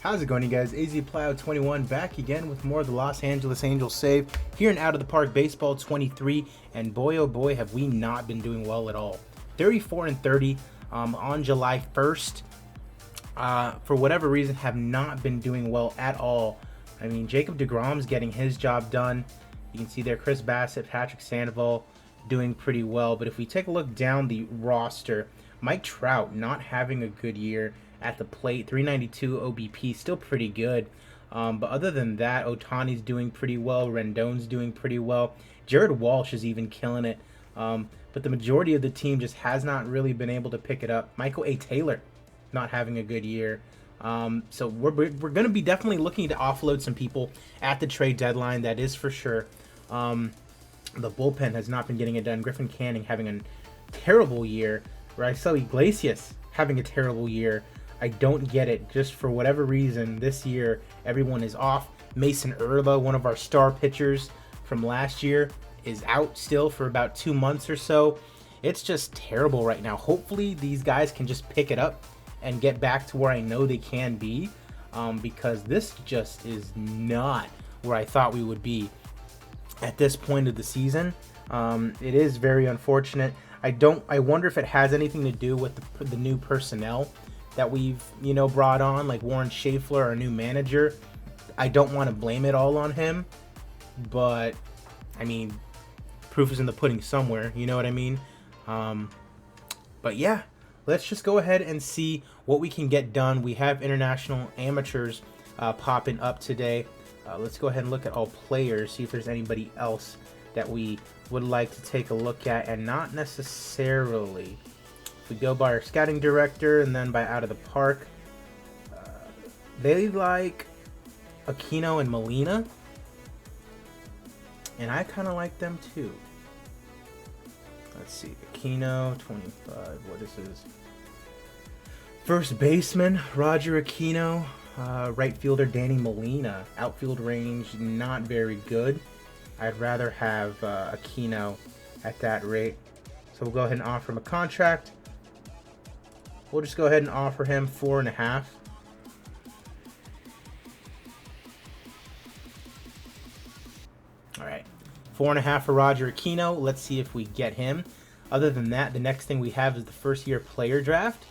How's it going, you guys? AZ Plow 21 back again with more of the Los Angeles Angels save here in Out of the Park Baseball 23, and boy oh boy have we not been doing well at all. 34-30 on July 1st. For whatever reason, have not been doing well at all. I mean, Jacob deGrom's getting his job done. You can see there Chris Bassett, Patrick Sandoval doing pretty well. But if we take a look down the roster, Mike Trout not having a good year at the plate. 392 OBP, still pretty good. But other than that, Ohtani's doing pretty well. Rendon's doing pretty well. Jared Walsh is even killing it. But the majority of the team just has not really been able to pick it up. Michael A. Taylor not having a good year. So we're going to be definitely looking to offload some people at the trade deadline. That is for sure. The bullpen has not been getting it done. Griffin Canning having a terrible year. Raisel Iglesias having a terrible year. I don't get it. Just for whatever reason, this year, everyone is off. Mason Erla, one of our star pitchers from last year, is out still for about 2 months or so. It's just terrible right now. Hopefully, these guys can just pick it up and get back to where I know they can be, because this just is not where I thought we would be at this point of the season. It is very unfortunate. I wonder if it has anything to do with the new personnel that we've brought on, like Warren Schaefler, our new manager. I don't want to blame it all on him, but I mean, proof is in the pudding somewhere. You know what I mean? But yeah, let's just go ahead and see what we can get done. We have international amateurs popping up today. Let's go ahead and look at all players, see if there's anybody else that we would like to take a look at, and not necessarily. If we go by our scouting director and then by Out of the Park, they like Aquino and Molina, and I kind of like them too. Let's see, Aquino, 25, what is his? First baseman, Roger Aquino. Right fielder, Danny Molina. Outfield range, not very good. I'd rather have Aquino at that rate. So we'll go ahead and offer him a contract. We'll just go ahead and offer him 4.5. All right, 4.5 for Roger Aquino. Let's see if we get him. Other than that, the next thing we have is the first year player draft.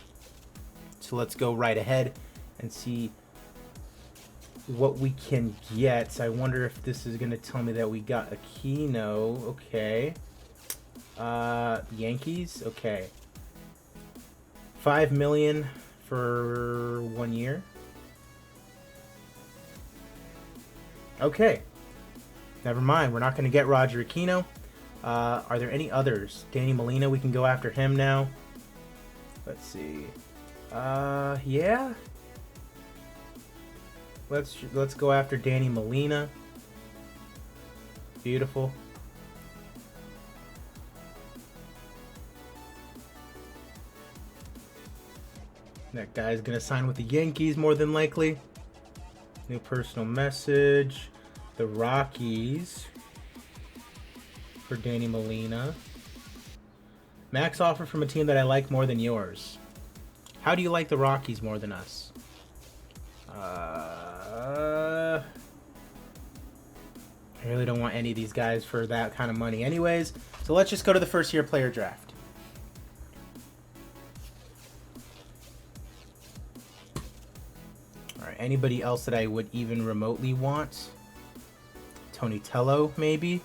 So let's go right ahead and see what we can get. So I wonder if this is going to tell me that we got Aquino. Okay. Yankees. Okay. $5 million for 1 year. Okay. Never mind. We're not going to get Roger Aquino. Are there any others? Danny Molina. We can go after him now. Let's see. Yeah. Let's go after Danny Molina. Beautiful. That guy's gonna sign with the Yankees more than likely. New personal message. The Rockies for Danny Molina. Max offer from a team that I like more than yours. How do you like the Rockies more than us? I really don't want any of these guys for that kind of money anyways. So let's just go to the first year player draft. Alright, anybody else that I would even remotely want? Tony Tello, maybe?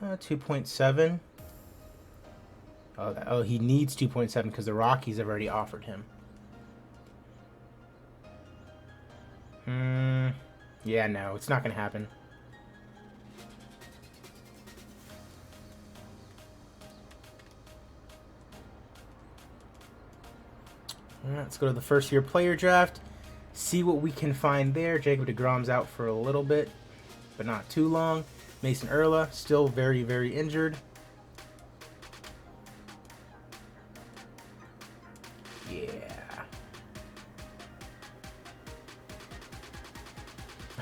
2.7. Oh, he needs 2.7 because the Rockies have already offered him. Yeah, no, it's not going to happen. Alright, let's go to the first year player draft. See what we can find there. Jacob deGrom's out for a little bit, but not too long. Mason Erla, still very, very injured. Yeah.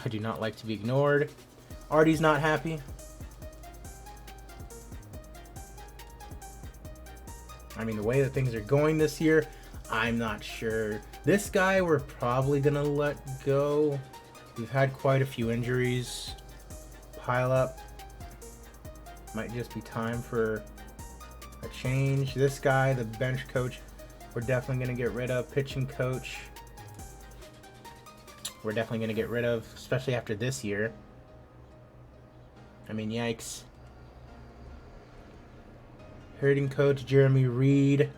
I do not like to be ignored. Artie's not happy. I mean, the way that things are going this year, I'm not sure. This guy we're probably going to let go. We've had quite a few injuries pile up. Might just be time for a change. This guy, the bench coach, we're definitely going to get rid of. Pitching coach, we're definitely going to get rid of, especially after this year. I mean, yikes. Hitting coach, Jeremy Reed.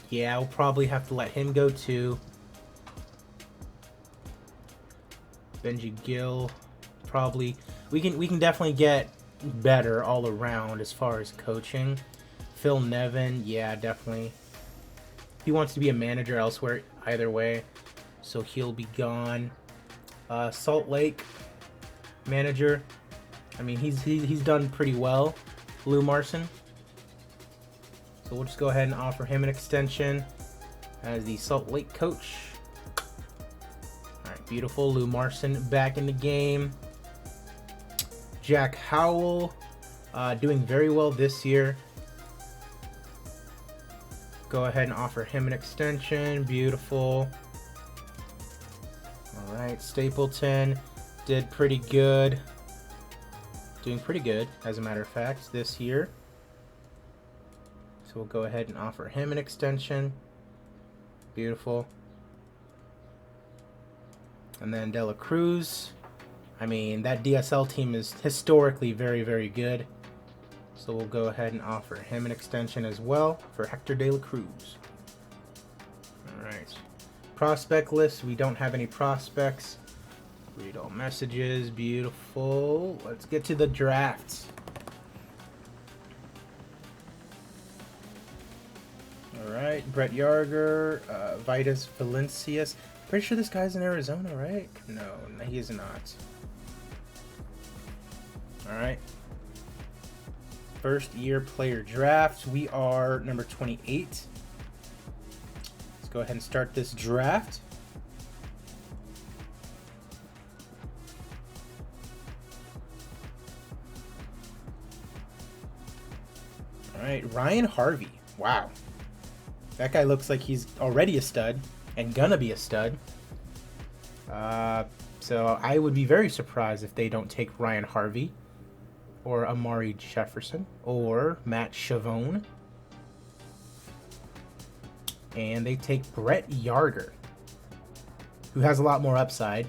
Yeah, we'll probably have to let him go too. Benji Gill, probably. We can definitely get better all around as far as coaching. Phil Nevin, yeah, definitely. He wants to be a manager elsewhere either way, so he'll be gone. Salt Lake manager. I mean, he's done pretty well. Lou Marson. So we'll just go ahead and offer him an extension as the Salt Lake coach. All right, beautiful. Lou Marson back in the game. Jack Howell, doing very well this year. Go ahead and offer him an extension. Beautiful. All right, Stapleton did pretty good. Doing pretty good, as a matter of fact, this year. So we'll go ahead and offer him an extension. Beautiful. And then Dela Cruz. I mean, that DSL team is historically very, very good. So we'll go ahead and offer him an extension as well for Hector De La Cruz. All right. Prospect list. We don't have any prospects. Read all messages. Beautiful. Let's get to the drafts. All right. Brett Yarger. Vitas Valencias. Pretty sure this guy's in Arizona, right? No, he is not. All right. First year player draft. We are number 28. Let's go ahead and start this draft. All right, Ryan Harvey. Wow. That guy looks like he's already a stud and gonna be a stud. So I would be very surprised if they don't take Ryan Harvey or Amari Jefferson or Matt Chavone. And they take Brett Yarger, who has a lot more upside.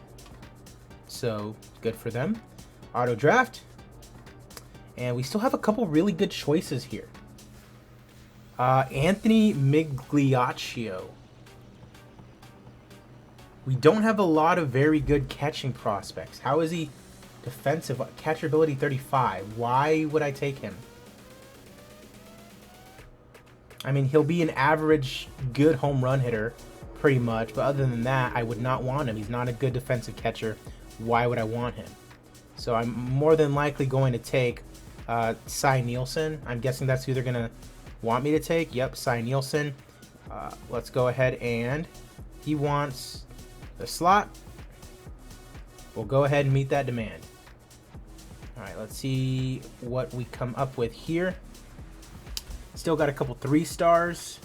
So good for them. Auto draft. And we still have a couple really good choices here. Anthony Migliaccio. We don't have a lot of very good catching prospects. How is he defensive? Catcher ability 35. Why would I take him? I mean, he'll be an average good home run hitter, pretty much. But other than that, I would not want him. He's not a good defensive catcher. Why would I want him? So I'm more than likely going to take Cy Nielsen. I'm guessing that's who they're going to want me to take. Yep, Cy Nielsen. Let's go ahead and he wants the slot. We'll go ahead and meet that demand. All right, let's see what we come up with here. Still got a couple 3 stars.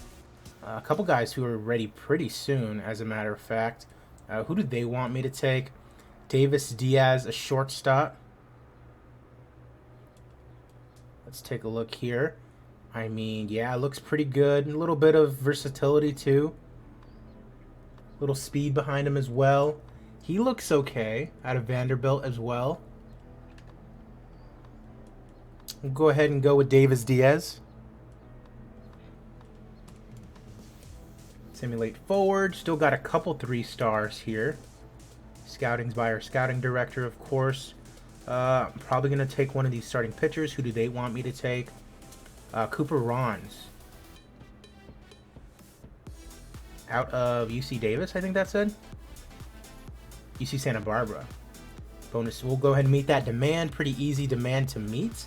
A couple guys who are ready pretty soon, as a matter of fact. Who do they want me to take? Davis Diaz, a shortstop. Let's take a look here. I mean, yeah, it looks pretty good. A little bit of versatility, too. A little speed behind him as well. He looks okay out of Vanderbilt as well. We'll go ahead and go with Davis Diaz. Simulate forward. Still got a couple 3 stars here. Scouting's by our scouting director, of course. I'm probably going to take one of these starting pitchers. Who do they want me to take? Cooper Rons. Out of UC Davis, I think that said. UC Santa Barbara. Bonus. We'll go ahead and meet that demand. Pretty easy demand to meet.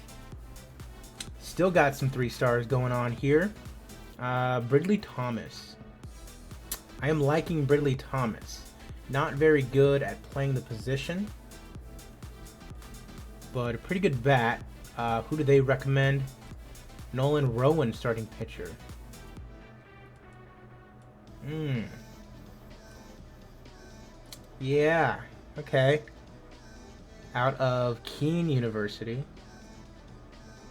Still got some 3 stars going on here. Bridley Thomas. I am liking Bridley Thomas. Not very good at playing the position, but a pretty good bat. Who do they recommend? Nolan Rowan, starting pitcher. Yeah. Okay. Out of Keene University.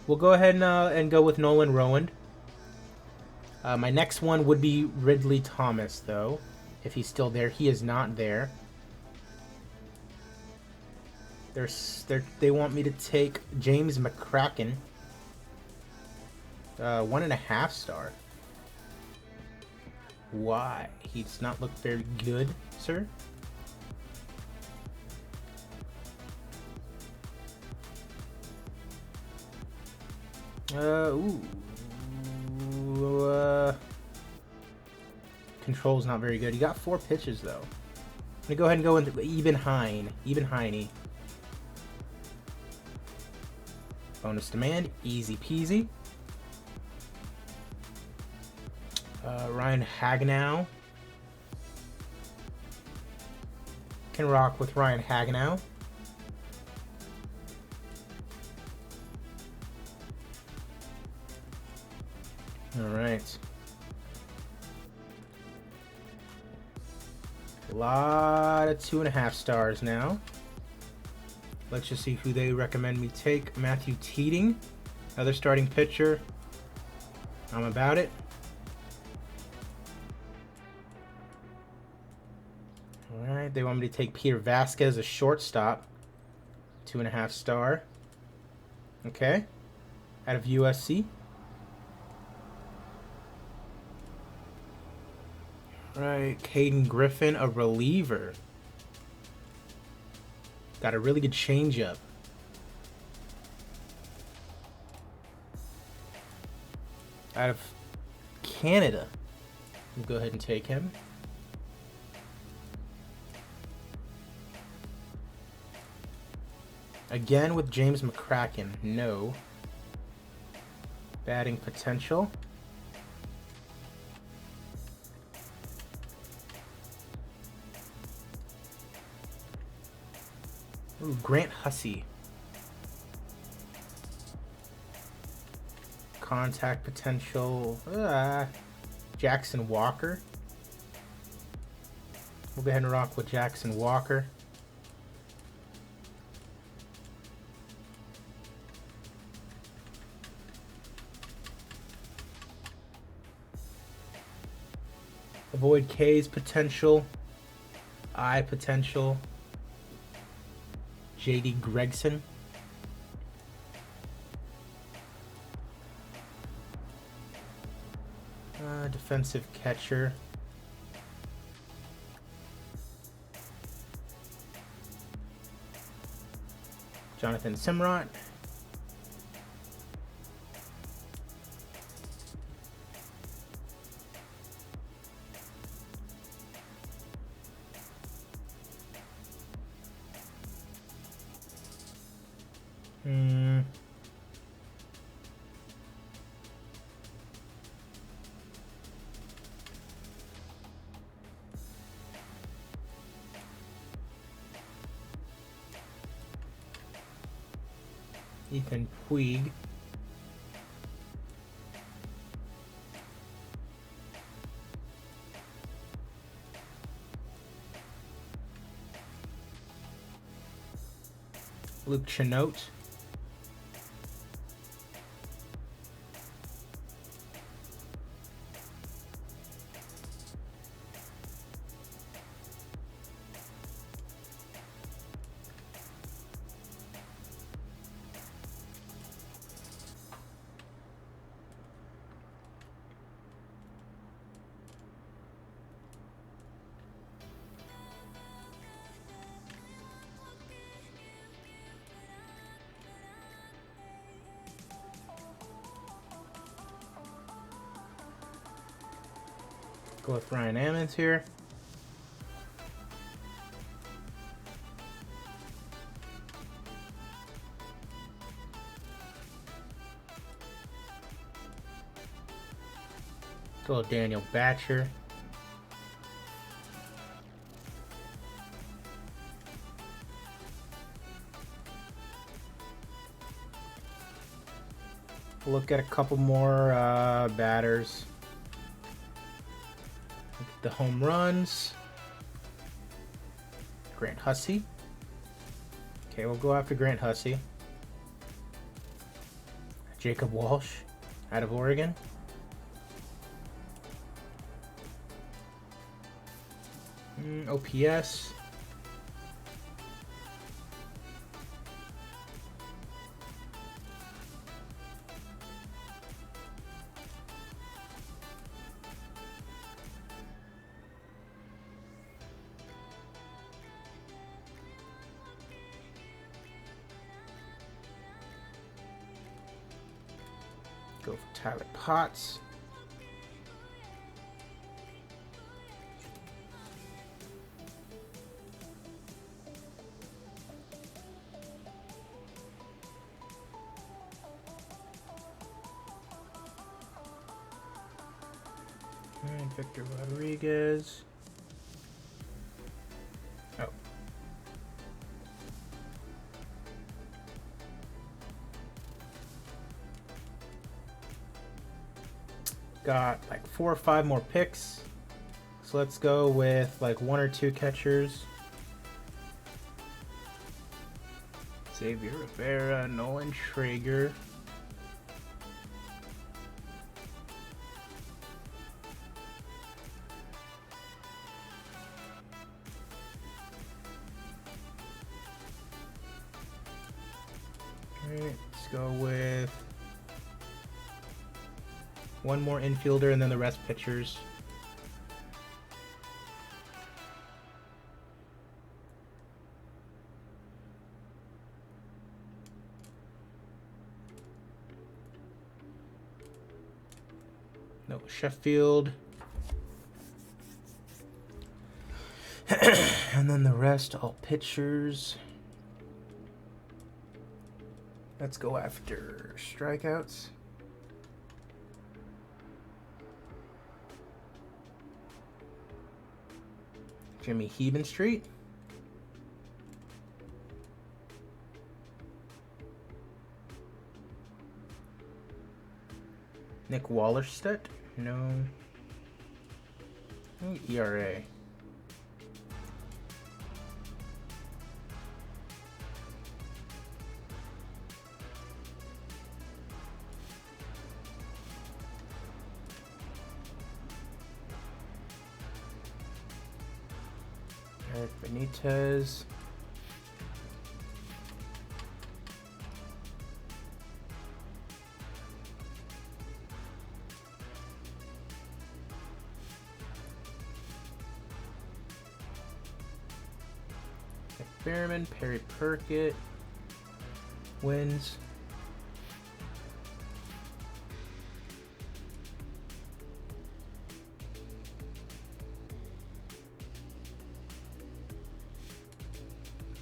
We'll go ahead and go with Nolan Rowan. My next one would be Ridley Thomas, though, if he's still there. He is not there. They want me to take James McCracken. 1.5 star. Why? He does not look very good, sir. Control's not very good. He got 4 pitches, though. I'm going to go ahead and go with Eben Heine. Bonus demand. Easy peasy. Ryan Hagenow. Can rock with Ryan Hagenow. All right. A lot of 2.5 stars now. Let's just see who they recommend me take. Matthew Teating, another starting pitcher. I'm about it. All right, they want me to take Peter Vasquez, a shortstop. 2.5 star. Okay. Out of USC. Right, Caden Griffin, a reliever. Got a really good changeup. Out of Canada. We'll go ahead and take him. Again with James McCracken. No. Batting potential. Ooh, Grant Hussey. Contact potential. Jackson Walker. We'll go ahead and rock with Jackson Walker. Avoid K's potential. I potential. J.D. Gregson. Defensive catcher. Jonathan Simrot. Ethan Puig. Luke Chenote. Go with Ryan Ammons here. Go with Daniel Batcher. look at a couple more batters. Look at the home runs. Grant Hussey. Okay, we'll go after Grant Hussey. Jacob Walsh out of Oregon. OPS. Go for Tyler Potts. And Victor Rodriguez. Oh. Got like 4 or 5 more picks. So let's go with like 1 or 2 catchers. Xavier Rivera, Nolan Traeger. Alright, let's go with 1 more infielder and then the rest pitchers. No, Sheffield. And then the rest, all pitchers. Let's go after strikeouts. Jimmy Hebenstreet. Nick Wallerstedt. No. ERA. Eric Benitez. Behrman, Perry Perkett wins.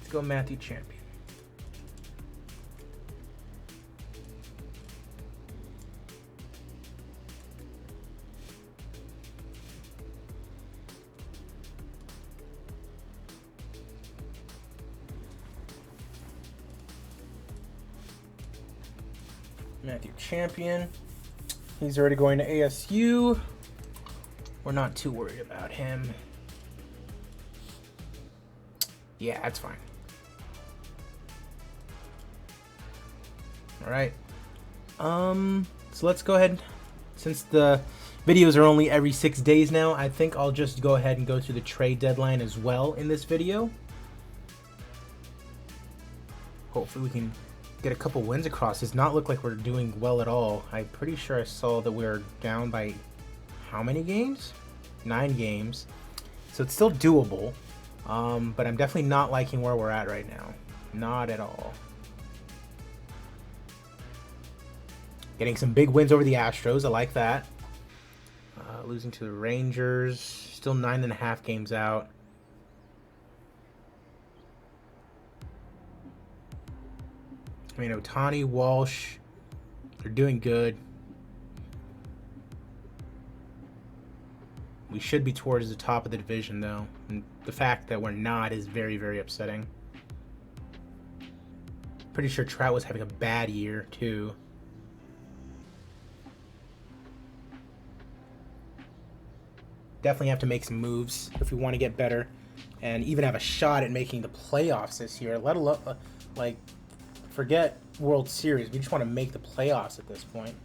Let's go Matthew Champion. Matthew Champion. He's already going to ASU. We're not too worried about him. Yeah, that's fine. All right. So let's go ahead. Since the videos are only every 6 days now, I think I'll just go ahead and go through the trade deadline as well in this video. Hopefully we can get a couple wins across. Does not look like we're doing well at all. I'm pretty sure I saw that we're down by how many games? 9 games. So it's still doable. But I'm definitely not liking where we're at right now. Not at all. Getting some big wins over the Astros. I like that. Losing to the Rangers. Still 9.5 games out. I mean, Ohtani, Walsh, they're doing good. We should be towards the top of the division, though. And the fact that we're not is very, very upsetting. Pretty sure Trout was having a bad year, too. Definitely have to make some moves if we want to get better and even have a shot at making the playoffs this year. Let alone, like, forget World Series. We just want to make the playoffs at this point.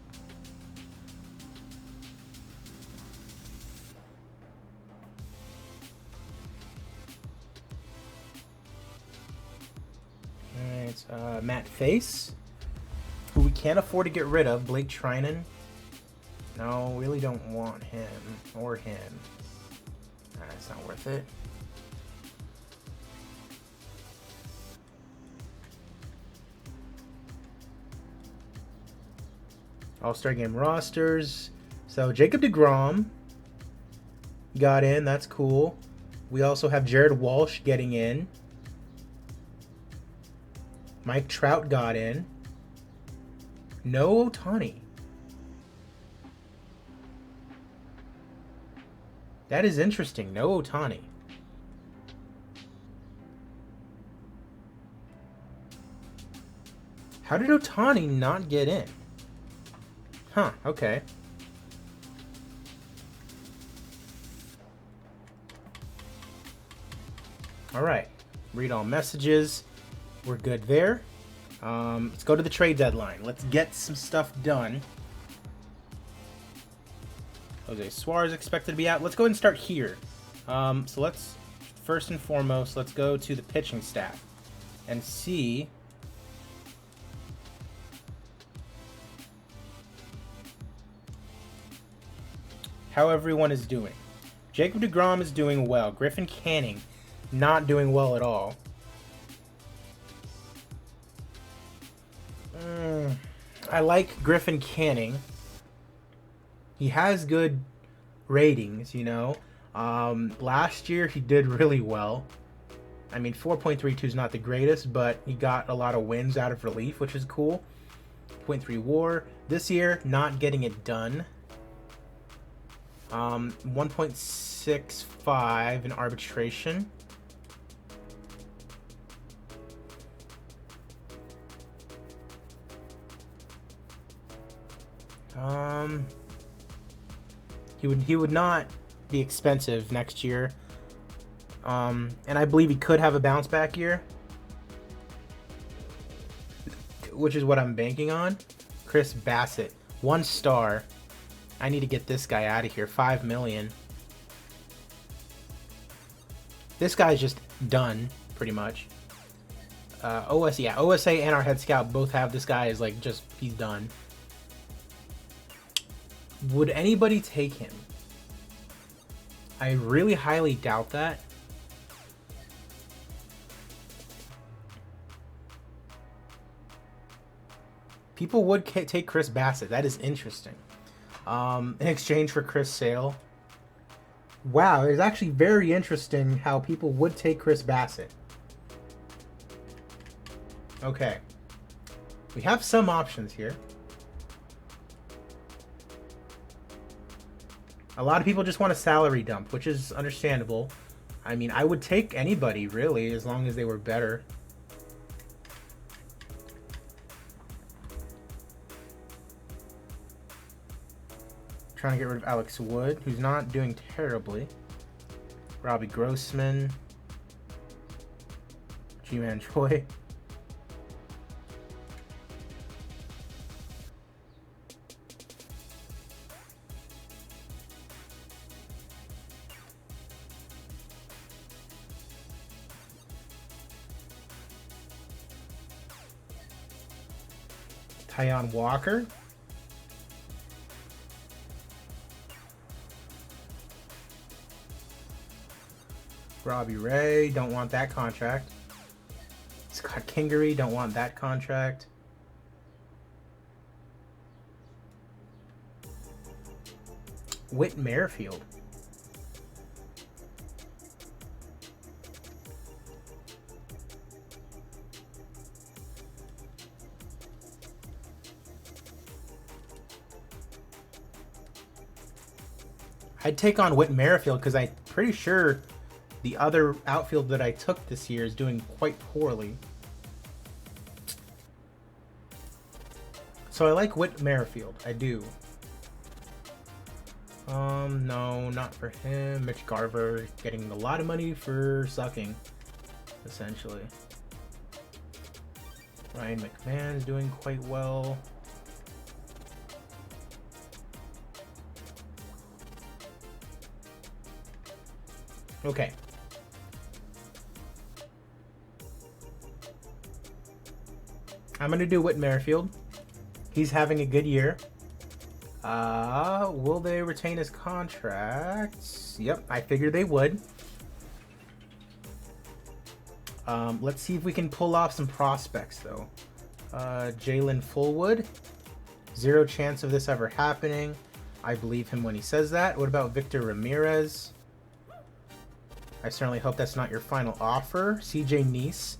Alright, Matt Face, who we can't afford to get rid of. Blake Trinan. No, really don't want him or him. It's not worth it. All-Star Game rosters. So Jacob deGrom got in. That's cool. We also have Jared Walsh getting in. Mike Trout got in. No Ohtani. That is interesting. No Ohtani. How did Ohtani not get in? Huh, okay. Alright. Read all messages. We're good there. Let's go to the trade deadline. Let's get some stuff done. Jose Suarez expected to be out. Let's go ahead and start here. So let's, first and foremost, let's go to the pitching staff and see how everyone is doing. Jacob deGrom is doing well. Griffin Canning not doing well at all. I like Griffin Canning. He has good ratings, you know. Last year he did really well. I mean, 4.32 is not the greatest, but he got a lot of wins out of relief, which is cool. 0.3 WAR. This year, not getting it done. 1.65 in arbitration. He would not be expensive next year. And I believe he could have a bounce back year, which is what I'm banking on. Chris Bassett, 1 star. I need to get this guy out of here. $5 million. This guy's just done, pretty much. OSA and our head scout both have this guy as like just, he's done. Would anybody take him? I really highly doubt that. People would take Chris Bassett. That is interesting. In exchange for Chris Sale. Wow, it's actually very interesting how people would take Chris Bassett. Okay. We have some options here. A lot of people just want a salary dump, which is understandable. I mean, I would take anybody, really, as long as they were better. Trying to get rid of Alex Wood, who's not doing terribly. Robbie Grossman. G-Man Choi. Tyon Walker. Robbie Ray, don't want that contract. Scott Kingery, don't want that contract. Whit Merrifield. I'd take on Whit Merrifield because I'm pretty sure the other outfield that I took this year is doing quite poorly. So I like Whit Merrifield. I do. No, not for him. Mitch Garver getting a lot of money for sucking, essentially. Ryan McMahon's doing quite well. Okay. I'm going to do Whit Merrifield. He's having a good year. Will they retain his contracts? Yep, I figured they would. Let's see if we can pull off some prospects, though. Jalen Fullwood. 0 chance of this ever happening. I believe him when he says that. What about Victor Ramirez? I certainly hope that's not your final offer. CJ Neese.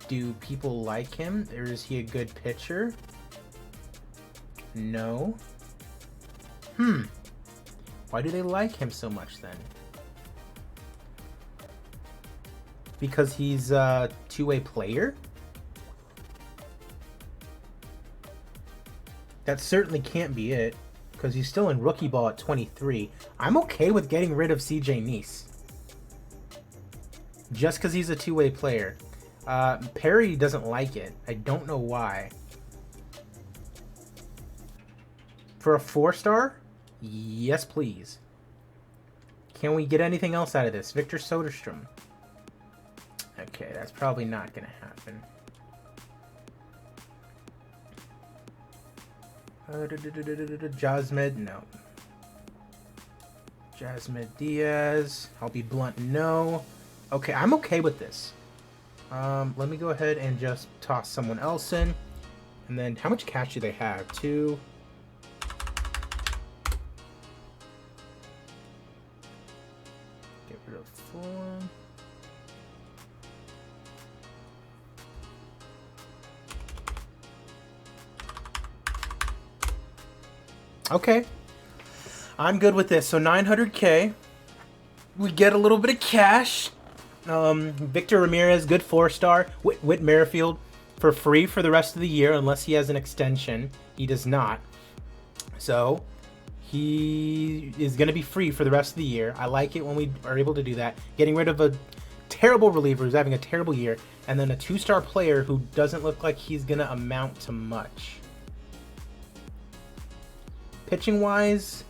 Do people like him? Or is he a good pitcher? No. Why do they like him so much then? Because he's a two-way player? That certainly can't be it, because he's still in rookie ball at 23. I'm okay with getting rid of CJ Neese. Just because he's a two-way player. Perry doesn't like it. I don't know why. For a 4-star? Yes, please. Can we get anything else out of this? Victor Soderstrom. Okay, that's probably not going to happen. Jasmed, no. Jasmed Diaz. I'll be blunt, no. Okay, I'm okay with this. Let me go ahead and just toss someone else in. And then, how much cash do they have? 2. Get rid of 4. Okay. I'm good with this. So 900K. We get a little bit of cash. Victor Ramirez, good 4-star. Whit Merrifield for free for the rest of the year unless he has an extension. He does not. So he is going to be free for the rest of the year. I like it when we are able to do that. Getting rid of a terrible reliever who's having a terrible year, and then a 2-star player who doesn't look like he's going to amount to much. Pitching-wise,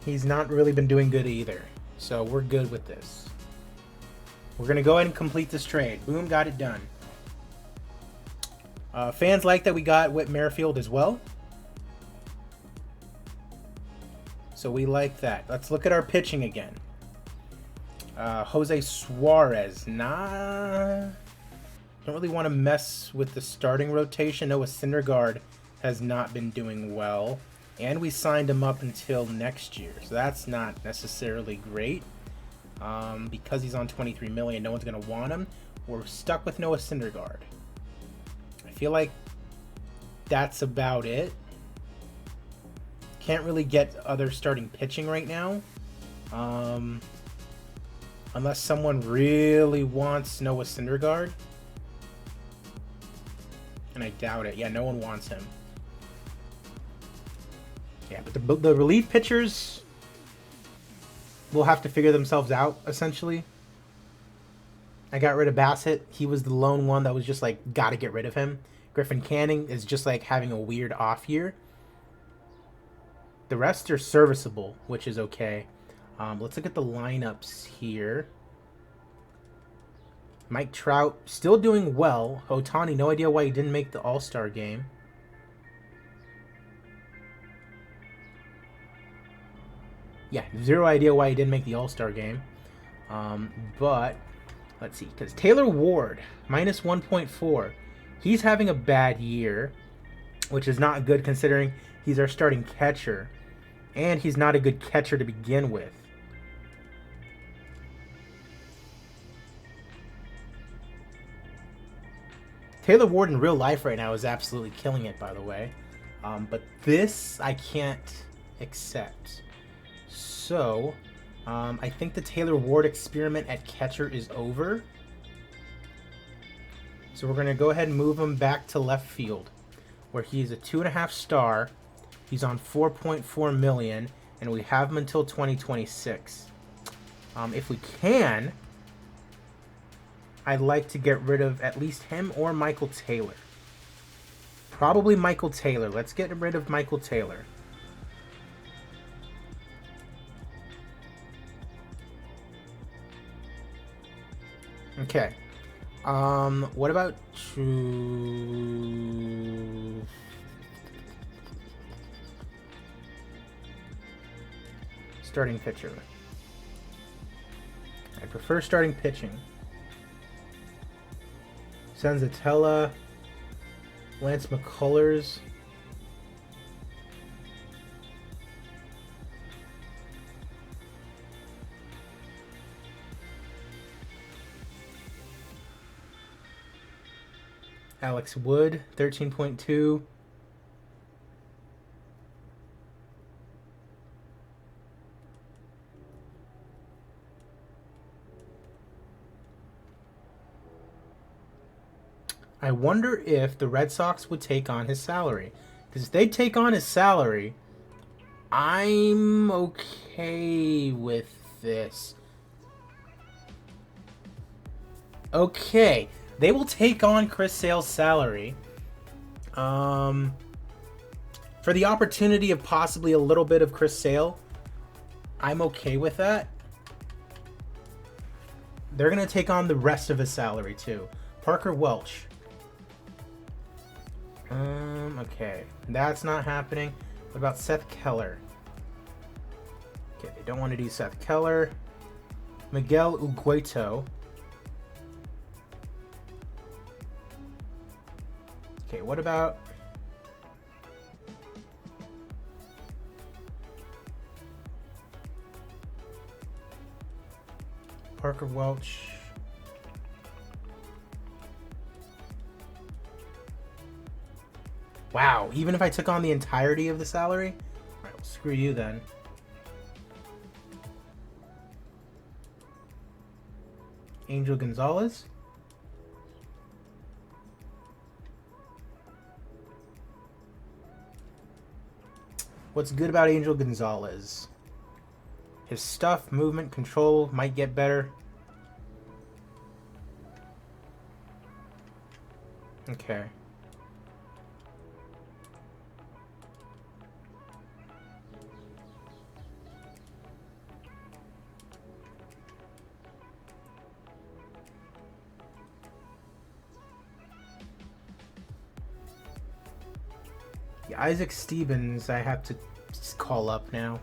he's not really been doing good either. So we're good with this. We're going to go ahead and complete this trade. Boom, got it done. Fans like that we got Whit Merrifield as well. So we like that. Let's look at our pitching again. Jose Suarez. Nah. Don't really want to mess with the starting rotation. Noah Syndergaard has not been doing well. And we signed him up until next year. So that's not necessarily great. Because he's on $23 million, no one's going to want him. We're stuck with Noah Syndergaard. I feel like that's about it. Can't really get other starting pitching right now. Unless someone really wants Noah Syndergaard. And I doubt it. Yeah, no one wants him. Yeah, but the relief pitchers will have to figure themselves out, essentially. I got rid of Bassett. He was the lone one that was just like, gotta get rid of him. Griffin Canning is just like having a weird off year. The rest are serviceable, which is okay. Let's look at the lineups here. Mike Trout still doing well. Ohtani, no idea why he didn't make the All-Star game. Yeah, zero idea why he didn't make the All-Star game. But, let's see. Because Taylor Ward, minus 1.4. He's having a bad year, which is not good considering he's our starting catcher. And he's not a good catcher to begin with. Taylor Ward in real life right now is absolutely killing it, by the way. But this I can't accept. So, I think the Taylor Ward experiment at catcher is over. So we're going to go ahead and move him back to left field, where he is a 2.5 star. He's on 4.4 million, and we have him until 2026. If we can, I'd like to get rid of at least him or Michael Taylor. Probably Michael Taylor. Let's get rid of Michael Taylor. Okay. What about starting pitcher? I prefer starting pitching. Senzatella, Lance McCullers. Alex Wood, 13.2. I wonder if the Red Sox would take on his salary. Because if they take on his salary, I'm okay with this. Okay. They will take on Chris Sale's salary. For the opportunity of possibly a little bit of Chris Sale, I'm okay with that. They're going to take on the rest of his salary too. Parker Welch. Okay. That's not happening. What about Seth Keller? Okay, they don't want to do Seth Keller. Miguel Ugueto. Okay, what about... Parker Welch. Wow, even if I took on the entirety of the salary? Alright, well, screw you then. Angel Gonzalez. What's good about Angel Gonzalez? His stuff, movement, control might get better. Okay. Yeah, Isaac Stevens, I have to just call up now.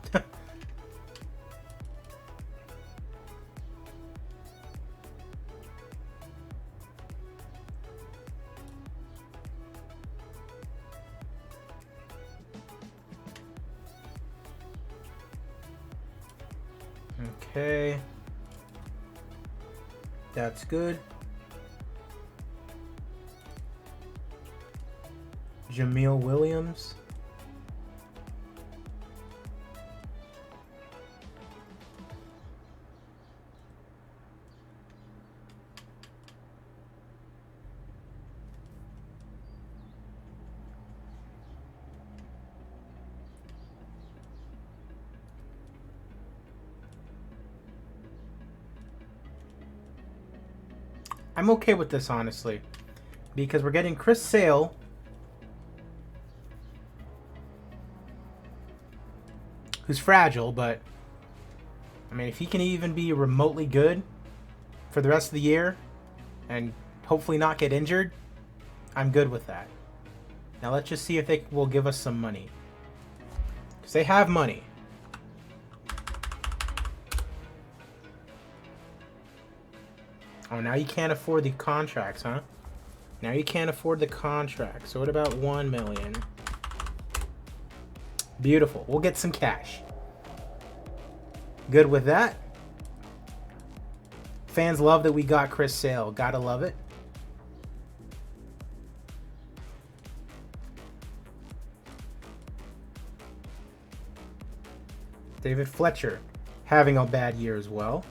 Okay. That's good. Jameel Williams. I'm okay with this, honestly, because we're getting Chris Sale, who's fragile, but I mean, if he can even be remotely good for the rest of the year and hopefully not get injured, I'm good with that. Now let's just see if they will give us some money, because they have money. Oh, now you can't afford the contracts, huh? Now you can't afford the contracts. So what about 1 million? Beautiful. We'll get some cash. Good with that. Fans love that we got Chris Sale. Gotta love it. David Fletcher having a bad year as well.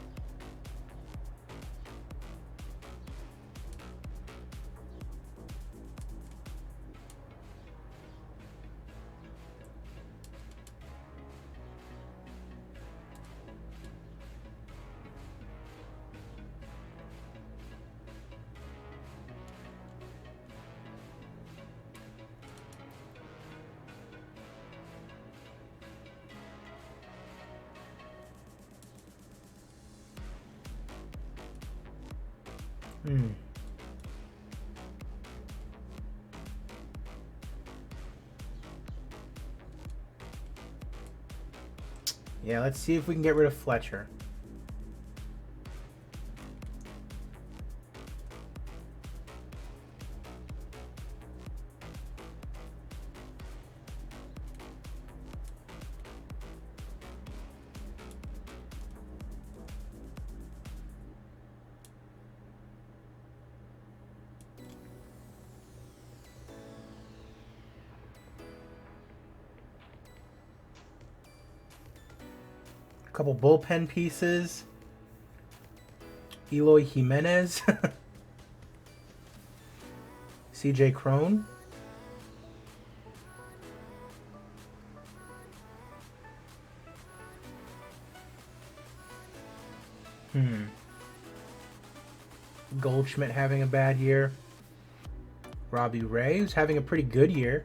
Hmm. Yeah, let's see if we can get rid of Fletcher. A couple bullpen pieces. Eloy Jimenez. CJ Crone. Goldschmidt having a bad year. Robbie Ray, who's having a pretty good year.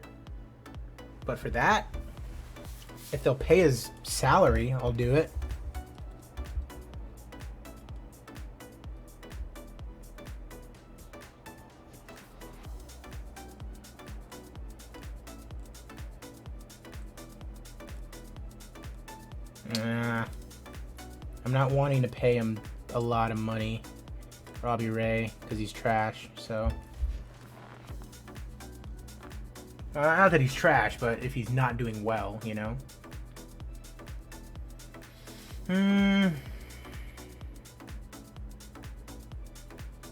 But for that, if they'll pay his salary, I'll do it. I'm not wanting to pay him a lot of money, Robbie Ray, because he's trash. So, not that he's trash, but if he's not doing well, you know.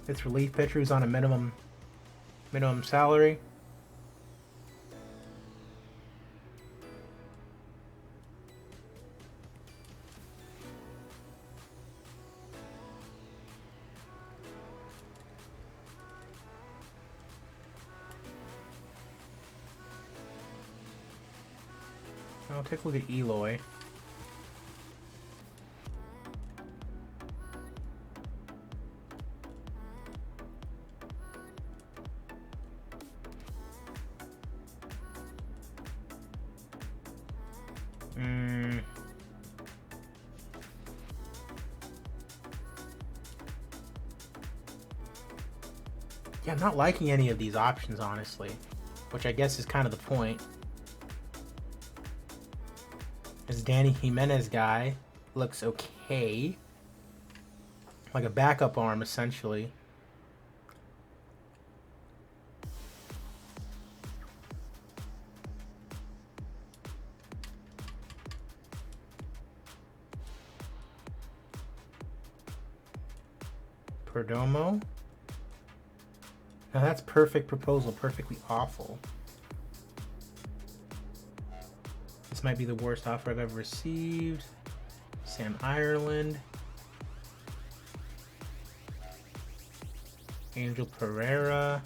It's relief pitcher who's on a minimum salary. I'll take a look at Eloy. Yeah, I'm not liking any of these options, honestly, which I guess is kind of the point. This Danny Jimenez guy looks okay. Like a backup arm, essentially. Perdomo. Now that's perfect proposal, perfectly awful. This might be the worst offer I've ever received. Sam Ireland. Angel Pereira.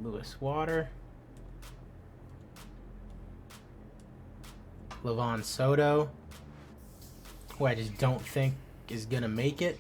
Lewis Water. Levon Soto, who I just don't think is going to make it.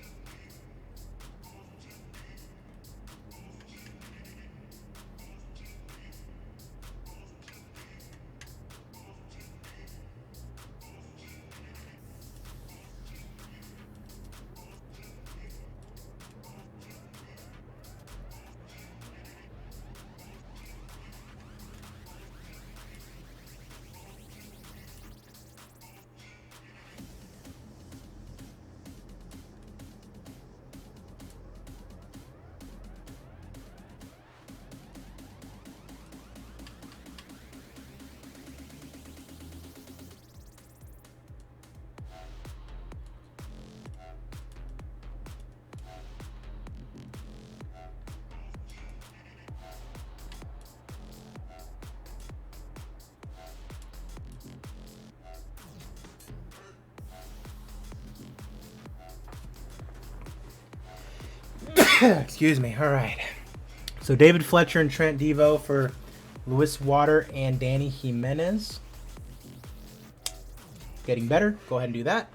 Excuse me. All right. So David Fletcher and Trent Devo for Lewis Water and Danny Jimenez. Getting better. Go ahead and do that.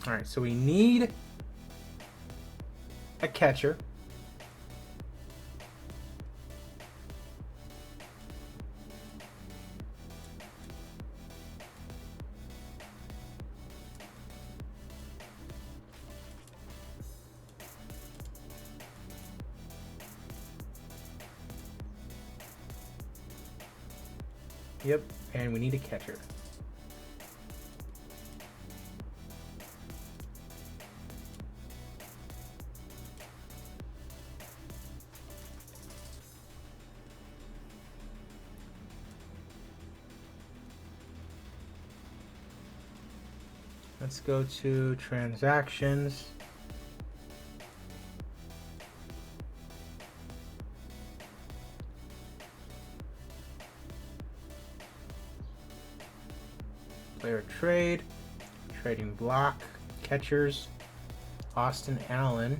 All right, so we need a catcher. Yep, and we need a catcher. Let's go to transactions. Player trade. Trading block. Catchers. Austin Allen.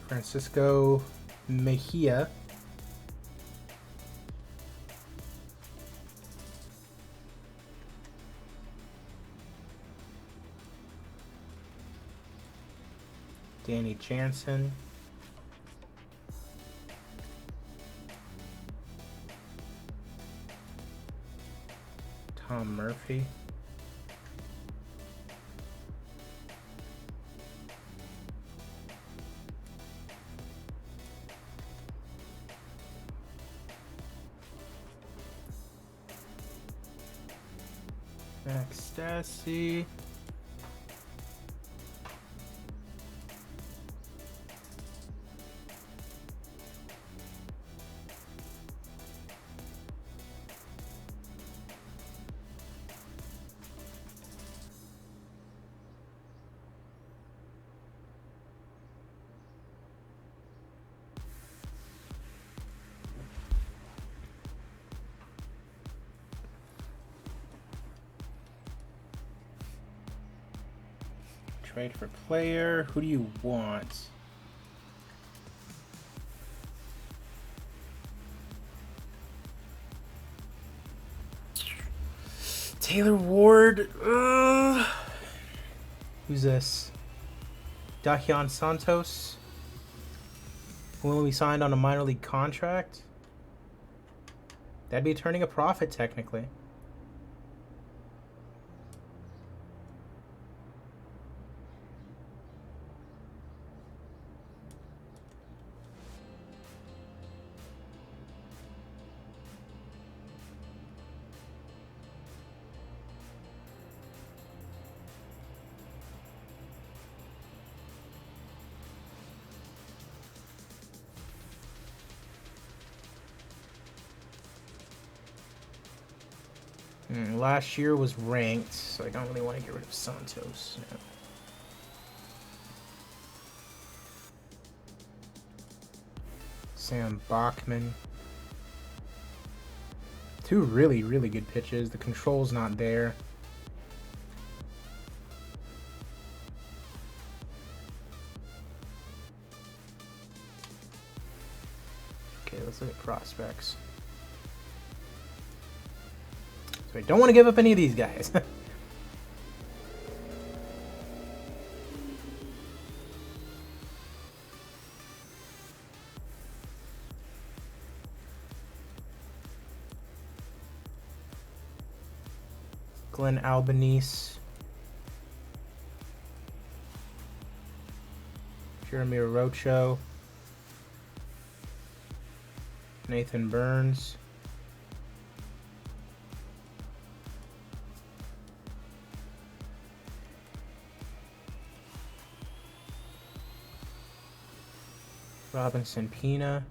Francisco Mejia. Danny Jansen. Tom Murphy. Max Stassi. Trade for player. Who do you want? Taylor Ward. Who's this? Dahian Santos. Who will be signed on a minor league contract? That'd be turning a profit technically. Last year was ranked, so I don't really want to get rid of Santos. No. Sam Bachman. Two really, really good pitches. The control's not there. Okay, let's look at prospects. So I don't want to give up any of these guys. Glenn Albanese. Jeremy Rocho. Nathan Burns. Robinson Pena.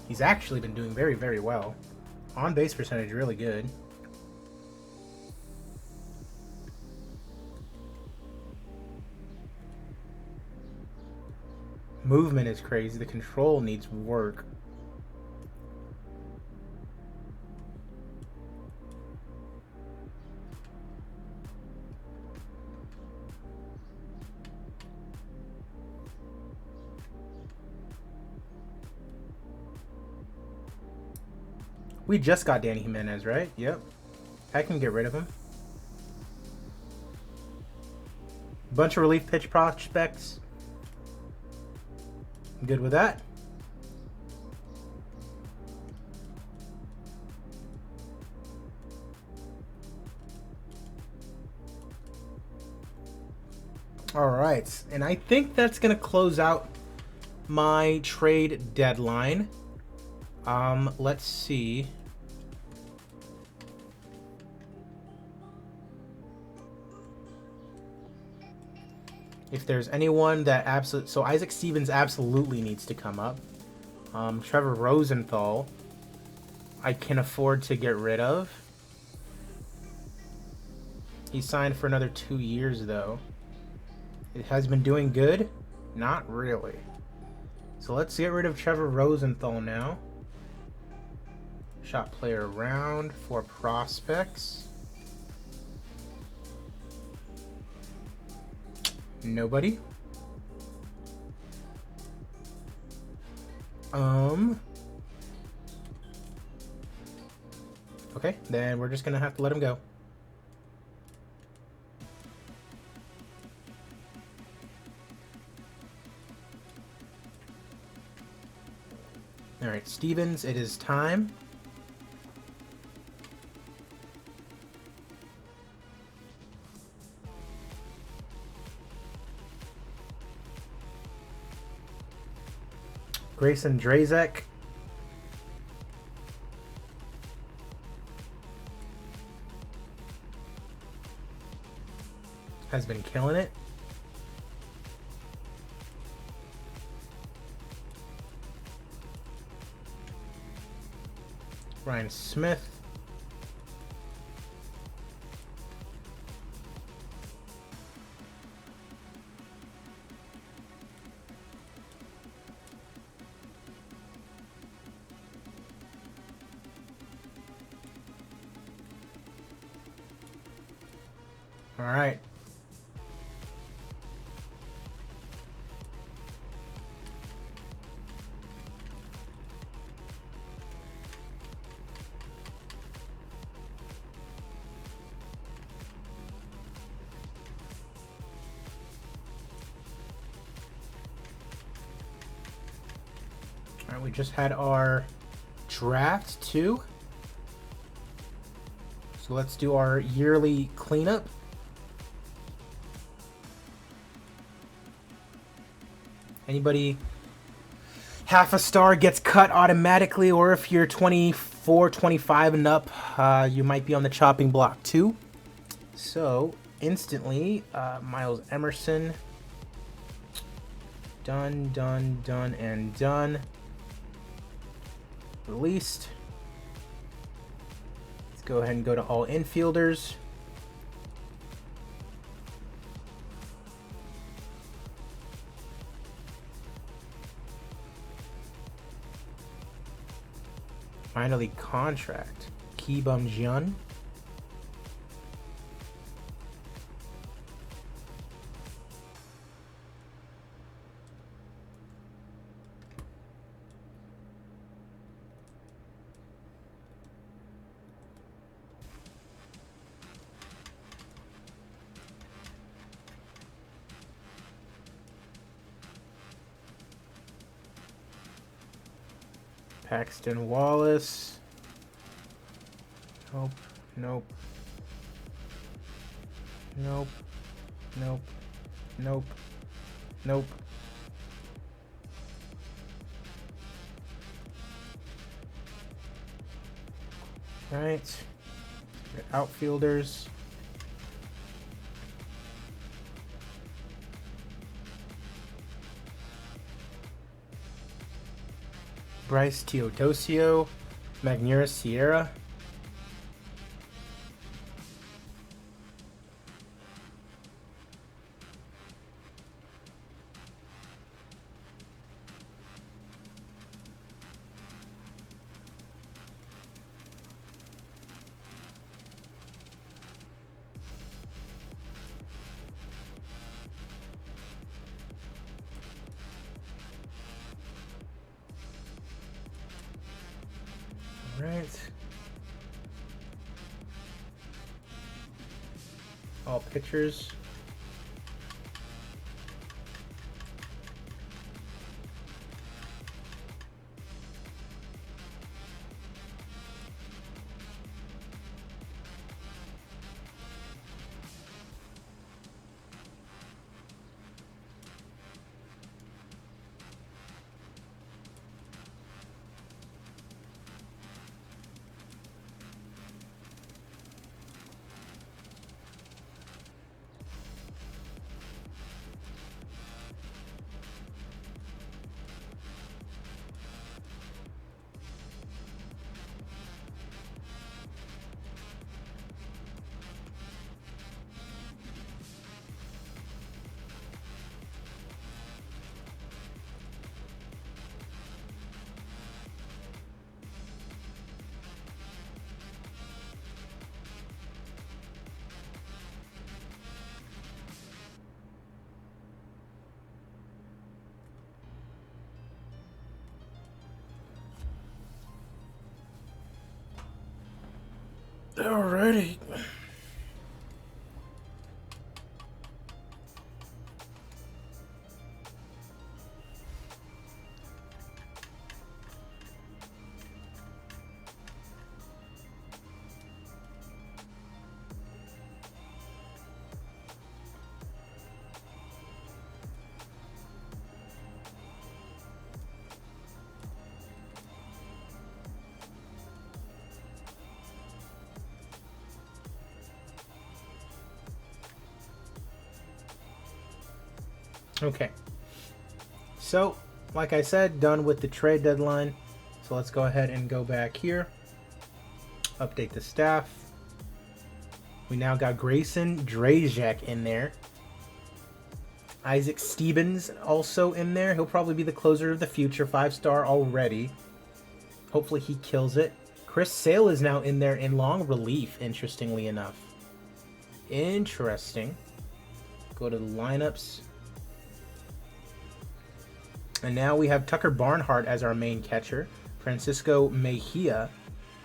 He's actually been doing very, very well. On base percentage, really good. Movement is crazy. The control needs work. We just got Danny Jimenez, right? Yep. I can get rid of him. Bunch of relief pitch prospects. I'm good with that. All right, and I think that's gonna close out my trade deadline. Let's see. If there's anyone that so Isaac Stevens absolutely needs to come up. Trevor Rosenthal, I can afford to get rid of. He signed for another 2 years though. It has been doing good? Not really. So let's get rid of Trevor Rosenthal now. Shot player around for prospects. Nobody. Okay, then we're just gonna have to let him go. All right, Stevens, it is time. Grayson Drazek. Has been killing it. Ryan Smith. All right. All right, we just had our draft too. So let's do our yearly cleanup. Anybody half a star gets cut automatically, or if you're 24, 25 and up, you might be on the chopping block too. So instantly, Miles Emerson, done, done, done, and done. Released. Let's go ahead and go to all infielders. Finally, contract. Ki Bum Jun. Paxton Wallace. Nope, nope. Nope, nope, nope, nope. All right, your outfielders. Bryce Teodosio, Magneuris Sierra. Right. All pictures. Alrighty. Okay, so like I said, done with the trade deadline. So let's go ahead and go back here, update the staff. We now got Grayson Drajak in there. Isaac Stevens also in there. He'll probably be the closer of the future, 5-star already. Hopefully he kills it. Chris Sale is now in there in long relief, interestingly enough. Interesting. Go to the lineups. And now we have Tucker Barnhart as our main catcher. Francisco Mejia,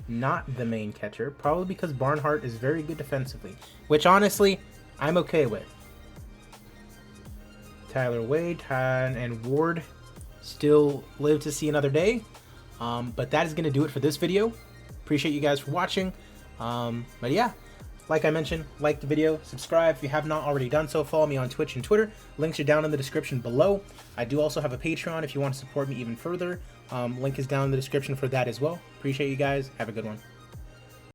not the main catcher. Probably because Barnhart is very good defensively. Which, honestly, I'm okay with. Tyler Wade and Ward still live to see another day. But that is going to do it for this video. Appreciate you guys for watching. But yeah. Like I mentioned, like the video, subscribe if you have not already done so. Follow me on Twitch and Twitter. Links are down in the description below. I do also have a Patreon if you want to support me even further. Link is down in the description for that as well. Appreciate you guys. Have a good one.